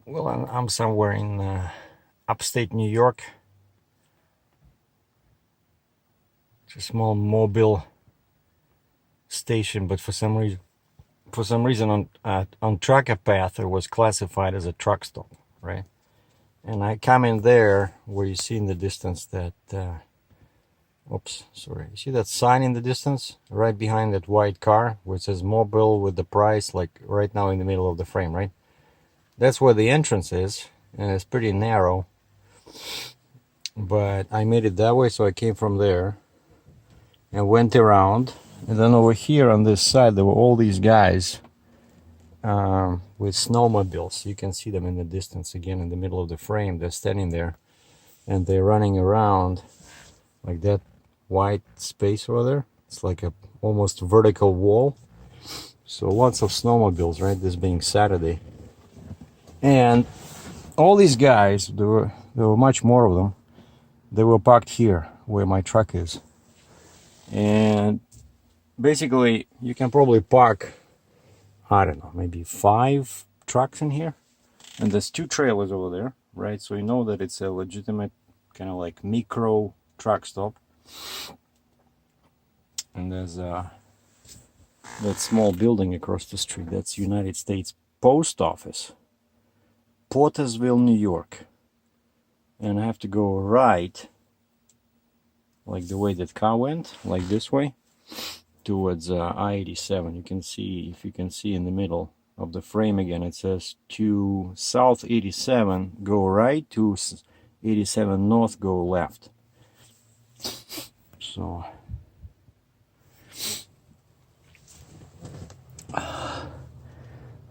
Well, I'm somewhere in upstate New York. It's a small mobile station, but for some reason on tracker path it was classified as a truck stop, right? And I come in there where you see in the distance that oops, sorry. You see that sign in the distance right behind that white car where it says mobile with the price, like right now in the middle of the frame, right? That's where the entrance is, and it's pretty narrow, but I made it that way, so I came from there and went around, and then over here on this side there were all these guys with snowmobiles. You can see them in the distance again in the middle of the frame. They're standing there and they're running around like that white space over there. It's like a almost vertical wall. So lots of snowmobiles, right? This being Saturday. And all these guys, there were much more of them. They were parked here where my truck is. And basically you can probably park, I don't know, maybe 5 trucks in here. And there's 2 trailers over there, right? So you know that it's a legitimate kind of like micro truck stop. And there's that small building across the street. That's United States Post Office, Pottersville, New York. And I have to go right, like the way that car went, like this way, towards I-87. You can see, if you can see in the middle of the frame again, it says to South 87 go right, to 87 North go left. So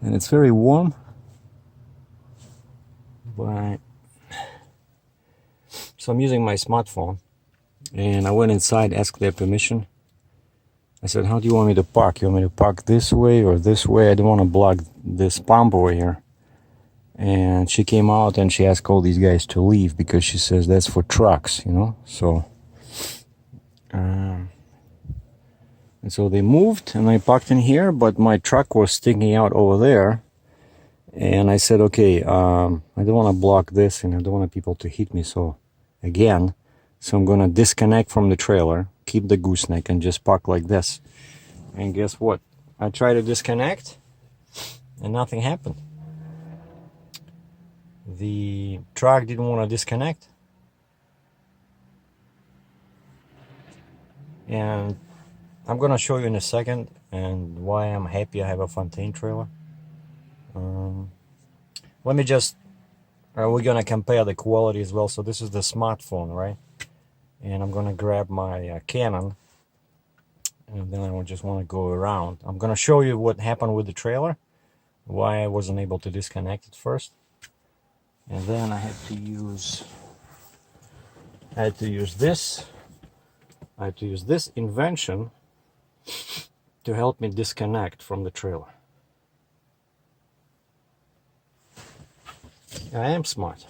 and it's very warm, but so I'm using my smartphone, and I went inside, asked their permission. I said, how do you want me to park? You want me to park this way or this way? I don't want to block this pump over here. And she came out and she asked all these guys to leave because she says that's for trucks, you know. So and so they moved and I parked in here, but my truck was sticking out over there. And I said, okay, I don't want to block this and I don't want people to hit me. So again, so I'm going to disconnect from the trailer, keep the gooseneck, and just park like this. And guess what? I tried to disconnect and nothing happened. The truck didn't want to disconnect. And I'm going to show you in a second and why I'm happy I have a Fontaine trailer. Let me just, we're going to compare the quality as well. So this is the smartphone, right? And I'm going to grab my Canon, and then I just want to go around. I'm going to show you what happened with the trailer, why I wasn't able to disconnect it first. And then I had to use this invention to help me disconnect from the trailer. I am smart.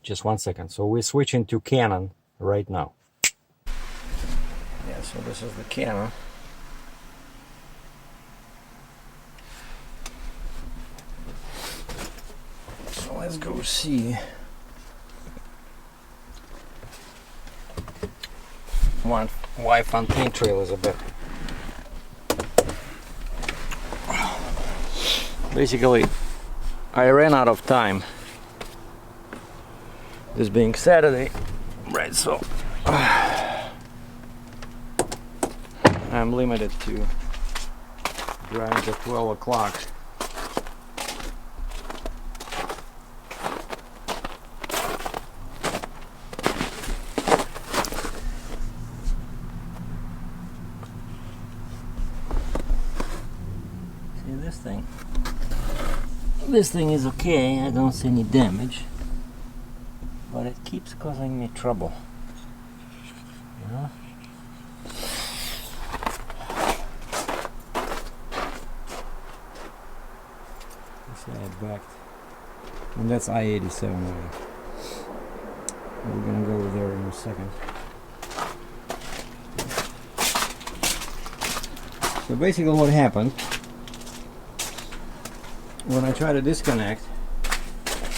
Just 1 second. So we're switching to Canon right now. Yeah, so this is the Canon. So let's go see why Fontaine trailers are better. Basically, I ran out of time. This being Saturday, right? So I'm limited to driving at 12 o'clock. See this thing? This thing is okay, I don't see any damage, but it keeps causing me trouble, you know? See, I backed, and that's I-87 area. We're gonna go there in a second. So basically what happened, when I try to disconnect,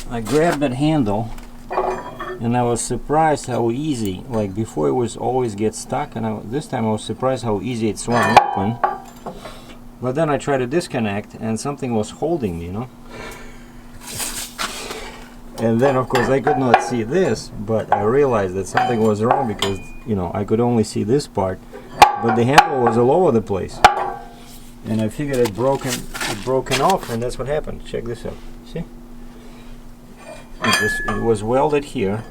I grabbed that handle, and I was surprised how easy, like before it was always get stuck, and this time I was surprised how easy it swung open. But then I tried to disconnect and something was holding me, you know. And then of course I could not see this, but I realized that something was wrong because, you know, I could only see this part, but the handle was all over the place. And I figured it broken off, and that's what happened. Check this out. See? It was welded here.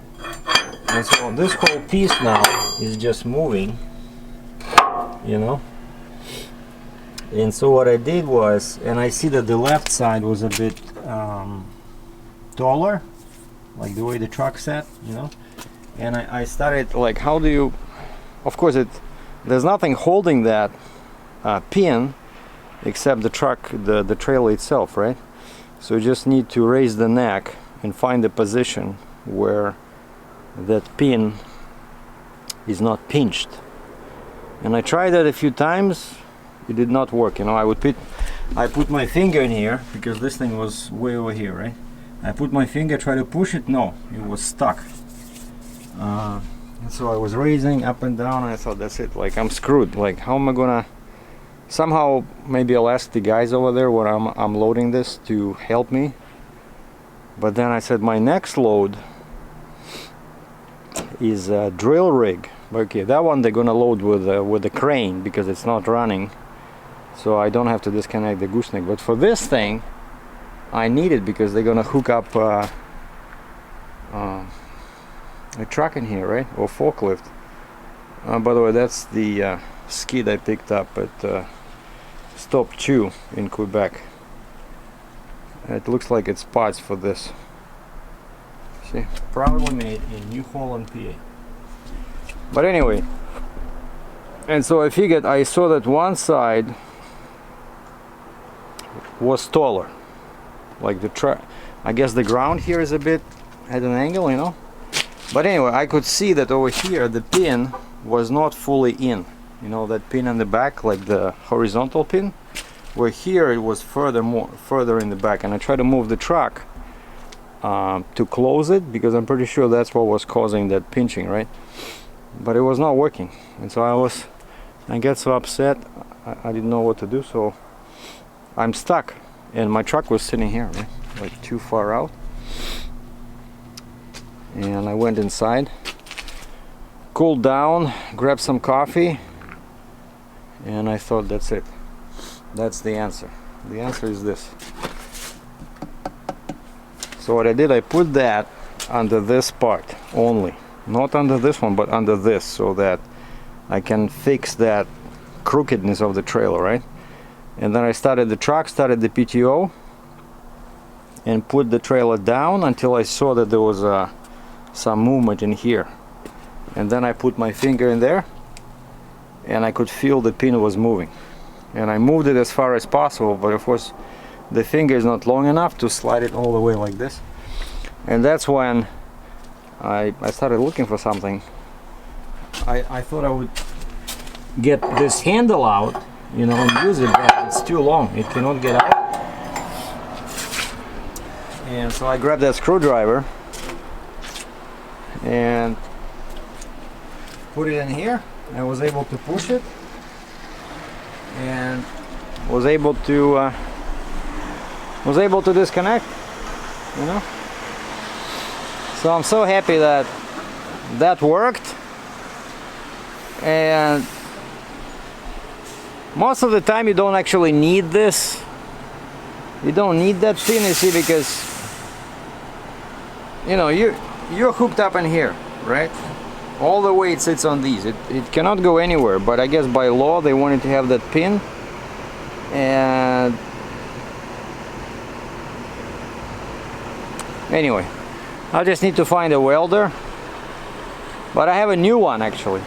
And so this whole piece now is just moving, you know. And so what I did was, and I see that the left side was a bit taller, like the way the truck sat, you know. And I started, like, how do you, of course there's nothing holding that pin except the truck, the trailer itself, right? So you just need to raise the neck and find the position where that pin is not pinched. And I tried that a few times. It did not work, you know. I put my finger in here because this thing was way over here, right? I put my finger, try to push it, no, it was stuck. And so I was raising up and down, and I thought, that's it, like I'm screwed. Like, how am I gonna, somehow maybe I'll ask the guys over there where I'm loading this to help me. But then I said my next load is a drill rig. Okay, that one they're gonna load with the crane because it's not running, so I don't have to disconnect the gooseneck. But for this thing, I need it because they're gonna hook up a truck in here, right? Or forklift. By the way, that's the skid I picked up at Stop 2 in Quebec. It looks like it's parts for this. See, probably made in New Holland, PA. But anyway, and so I figured, I saw that one side was taller, like the truck. I guess the ground here is a bit at an angle, you know. But anyway, I could see that over here the pin was not fully in, you know, that pin in the back, like the horizontal pin, where here it was further in the back. And I tried to move the truck to close it because I'm pretty sure that's what was causing that pinching, right? But it was not working, and so I get so upset. I didn't know what to do, so I'm stuck, and my truck was sitting here, right? Like too far out. And I went inside, cooled down, grabbed some coffee, and I thought, that's it, that's the answer. The answer is this. So what I did, I put that under this part only, not under this one, but under this, so that I can fix that crookedness of the trailer, right? And then I started the truck, started the PTO, and put the trailer down until I saw that there was some movement in here. And then I put my finger in there, and I could feel the pin was moving. And I moved it as far as possible, but of course the finger is not long enough to slide it all the way like this. And that's when I started looking for something. I thought I would get this handle out, you know, and use it, but it's too long. It cannot get out. And so I grabbed that screwdriver and put it in here. I was able to push it and was able to disconnect, you know. So I'm so happy that that worked. And most of the time you don't actually need this. You don't need that pin, you see, because you know you're hooked up in here, right? All the way it sits on these. It cannot go anywhere, but I guess by law they wanted to have that pin. And anyway, I just need to find a welder. But I have a new one, actually.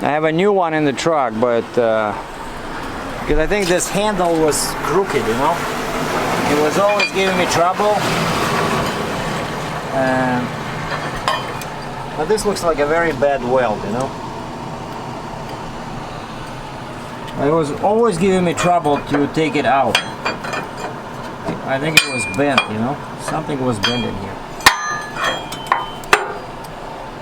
I have a new one in the truck, but because I think this handle was crooked, you know. It was always giving me trouble. But this looks like a very bad weld, you know. It was always giving me trouble to take it out. I think it was bent, you know? Something was bent in here.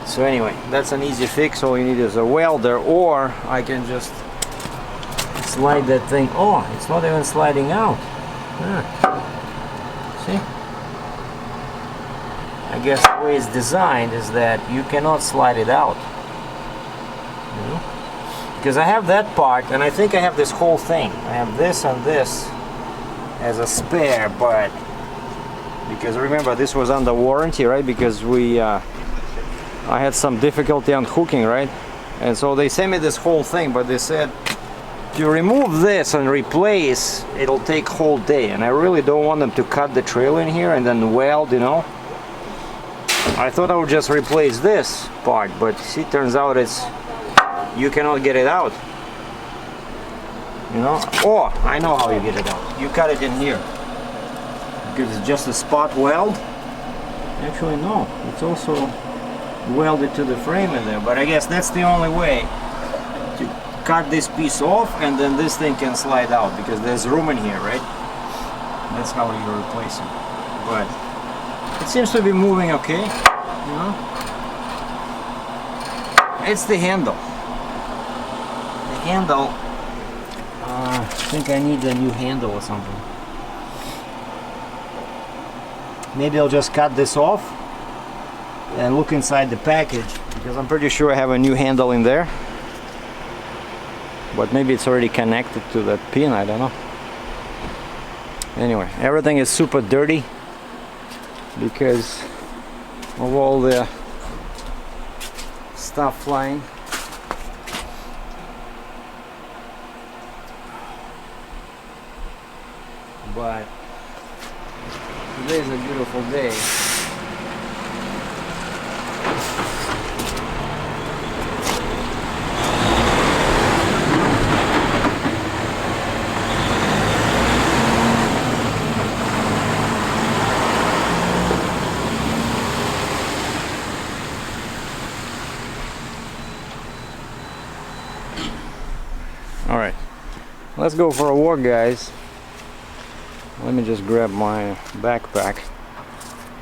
So anyway, that's an easy fix. All you need is a welder, or I can just slide that thing. Oh, it's not even sliding out. See? I guess the way it's designed is that you cannot slide it out. You know? Because I have that part, and I think I have this whole thing. I have this and this as a spare, but because remember this was under warranty, right? Because I had some difficulty unhooking, right? And so they sent me this whole thing, but they said to remove this and replace, it'll take whole day, and I really don't want them to cut the trail in here and then weld, you know. I thought I would just replace this part, but see, turns out you cannot get it out, you know. Oh, I know how you get it out. You cut it in here because it's just a spot weld. Actually no, it's also welded to the frame in there, but I guess that's the only way to cut this piece off, and then this thing can slide out because there's room in here, right? That's how you replace it. But it seems to be moving okay, you know. It's the handle. The handle, I think I need a new handle or something. Maybe I'll just cut this off and look inside the package, because I'm pretty sure I have a new handle in there, but maybe it's already connected to that pin, I don't know. Anyway, everything is super dirty because of all the stuff flying. But today is a beautiful day. All right, let's go for a walk, guys. Let me just grab my backpack.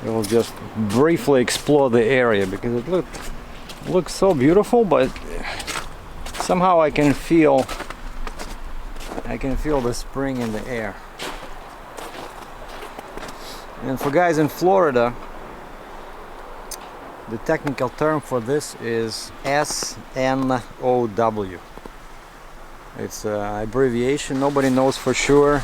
We'll just briefly explore the area because it looks so beautiful, but somehow I can feel the spring in the air. And for guys in Florida, the technical term for this is SNOW. It's an abbreviation. Nobody knows for sure.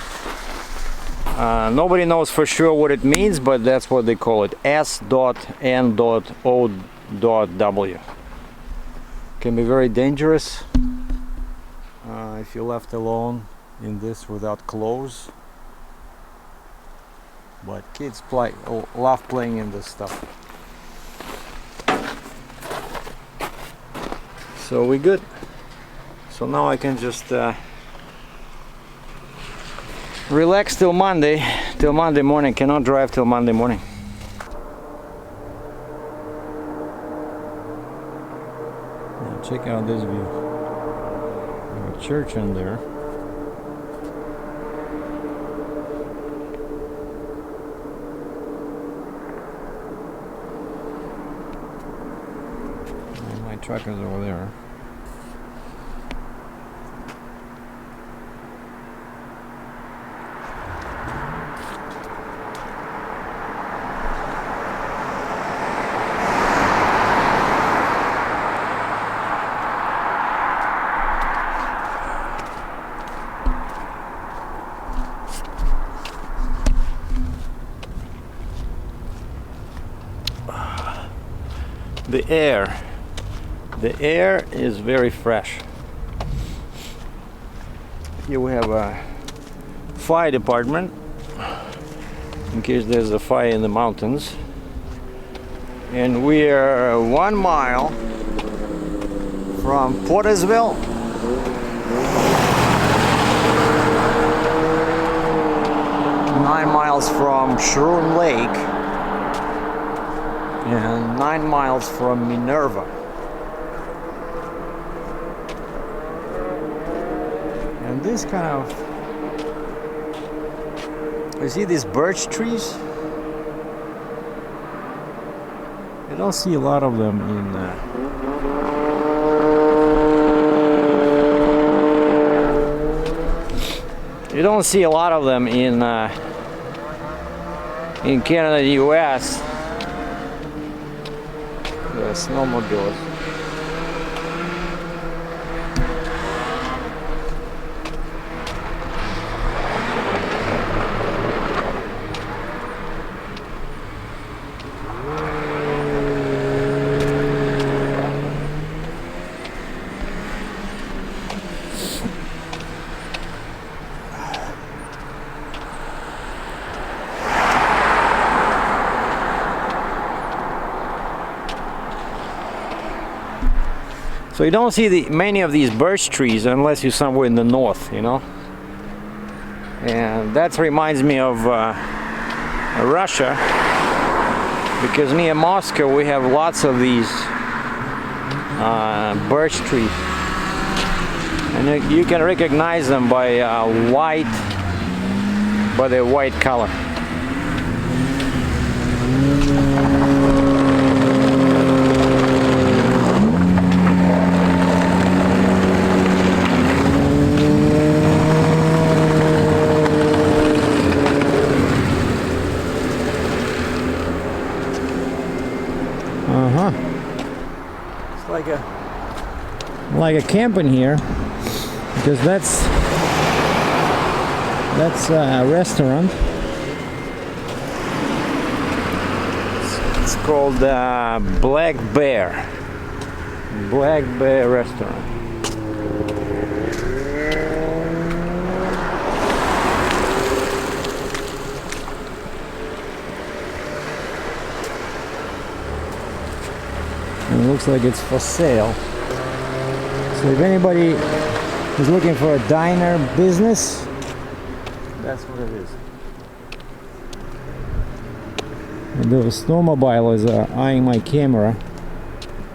Nobody knows for sure what it means, but that's what they call it. S.N.O.W. Can be very dangerous if you're left alone in this without clothes. But kids love playing in this stuff. So we good. So now I can just relax till Monday morning. Cannot drive till Monday morning. Now check out this view. There's a church in there. And my truck is over there. The air is very fresh. Here we have a fire department in case there's a fire in the mountains, and we are 1 mile from Portersville, 9 miles from Shroom Lake, and 9 miles from Minerva. And this kind of You see these birch trees? I don't see a lot of them in you don't see a lot of them in Canada and US. The snowmobiles. So you don't see many of these birch trees unless you're somewhere in the north, you know. And that reminds me of Russia, because near Moscow we have lots of these birch trees, and you can recognize them by their white color. It's like a camping here, because that's a restaurant. It's called Black Bear Restaurant. And it looks like it's for sale. So if anybody is looking for a diner business, that's what it is. And the snowmobilers are eyeing my camera.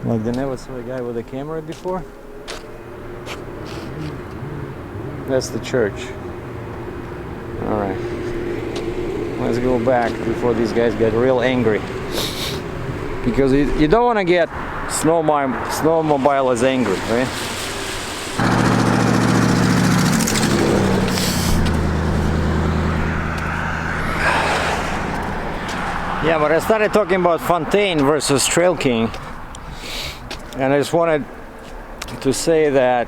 Like they never saw a guy with a camera before. That's the church. Alright. Let's go back before these guys get real angry. Because you don't want to get snowmobilers angry, right? Yeah, but I started talking about Fontaine versus Trail King, and I just wanted to say that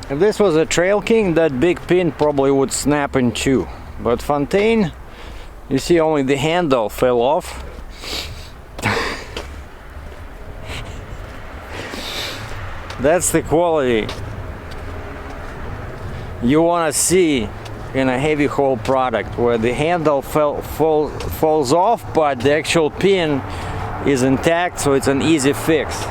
if this was a Trail King, that big pin probably would snap in two. But Fontaine, you see only the handle fell off. That's the quality you want to see in a heavy haul product, where the handle falls off, but the actual pin is intact, so it's an easy fix.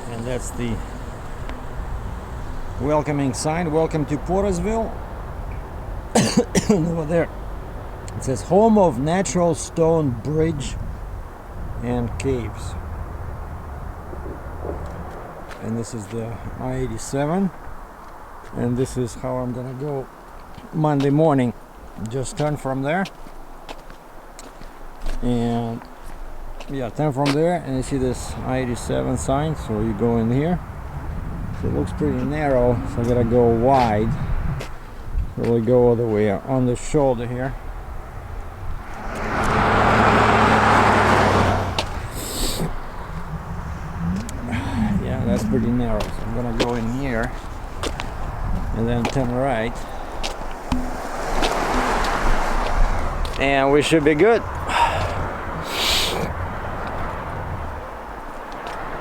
And that's the welcoming sign. Welcome to Portersville. Over there it says home of natural stone bridge and caves. And this is the I-87, and this is how I'm gonna go Monday morning. Just turn from there, and yeah, turn from there, and you see this I-87 sign, so you go in here. So it looks pretty narrow, so I gotta go wide. So we go all the way on the shoulder here. Yeah, that's pretty narrow, so I'm gonna go in here and then turn right, and we should be good.